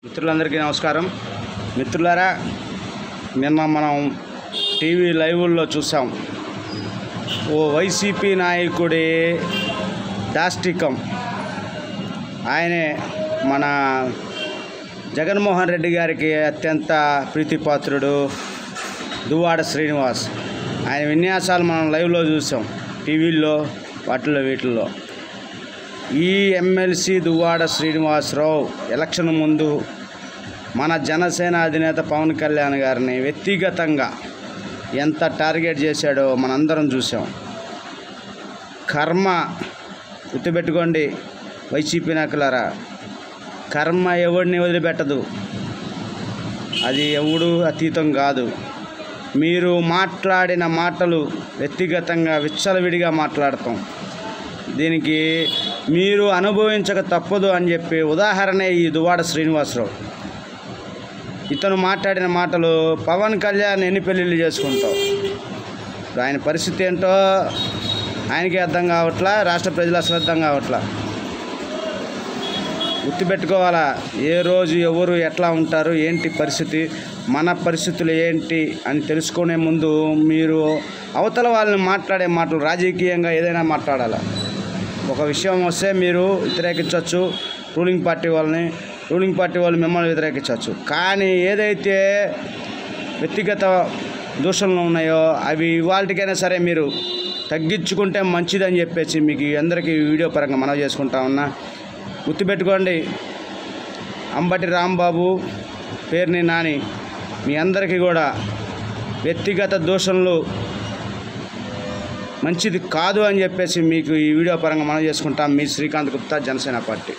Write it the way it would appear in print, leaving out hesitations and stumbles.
మిత్రులందరికీ నమస్కారం. మిత్రులారా, నిన్న మనం టీవీ లైవ్లో చూసాం. ఓ వైసీపీ నాయకుడి దాష్టికం. ఆయనే మన జగన్మోహన్ రెడ్డి గారికి అత్యంత ప్రీతిపాత్రుడు దువ్వాడ శ్రీనివాస్. ఆయన విన్యాసాలు మనం లైవ్లో చూసాం, టీవీల్లో వీటిల్లో. ఈ ఎమ్మెల్సీ దువ్వాడ శ్రీనివాసరావు ఎలక్షన్ ముందు మన జనసేన అధినేత పవన్ కళ్యాణ్ గారిని వ్యక్తిగతంగా ఎంత టార్గెట్ చేశాడో మనందరం చూసాం. కర్మ గుర్తుపెట్టుకోండి వైసీపీ నాయకులారా, కర్మ ఎవడిని వదిలిపెట్టదు. అది ఎవడు అతీతం కాదు. మీరు మాట్లాడిన మాటలు వ్యక్తిగతంగా విచ్చలవిడిగా మాట్లాడతాం, దీనికి మీరు అనుభవించక తప్పదు అని చెప్పి ఉదాహరణే ఈ దువ్వాడ శ్రీనివాసరావు. ఇతను మాట్లాడిన మాటలు పవన్ కళ్యాణ్ ఎన్ని పెళ్ళిళ్ళు చేసుకుంటావు, ఆయన పరిస్థితి ఏంటో ఆయనకి అర్థం కావట్లా, రాష్ట్ర ప్రజలు అసలు అర్థం కావట్లా. గుర్తుపెట్టుకోవాలా, ఏ రోజు ఎవరు ఎట్లా ఉంటారు, ఏంటి పరిస్థితి, మన పరిస్థితులు ఏంటి అని తెలుసుకునే ముందు మీరు అవతల వాళ్ళని మాట్లాడే మాటలు రాజకీయంగా ఏదైనా మాట్లాడాలి. ఒక విషయం వస్తే మీరు వ్యతిరేకించవచ్చు రూలింగ్ పార్టీ వాళ్ళు మిమ్మల్ని వ్యతిరేకించవచ్చు, కానీ ఏదైతే వ్యక్తిగత దూషణలు ఉన్నాయో అవి ఇవాళకైనా సరే మీరు తగ్గించుకుంటే మంచిదని చెప్పేసి మీకు అందరికీ వీడియో పరంగా మనవి చేసుకుంటా ఉన్నా. గుర్తుపెట్టుకోండి, అంబటి రాంబాబు, పేర్ని నాని, మీ అందరికీ కూడా వ్యక్తిగత దూషణలు మంచిది కాదు అని చెప్పేసి మీకు ఈ వీడియో పరంగా మనం చేసుకుంటాం. మీ శ్రీకాంత్ గుప్తా, జనసేన పార్టీ.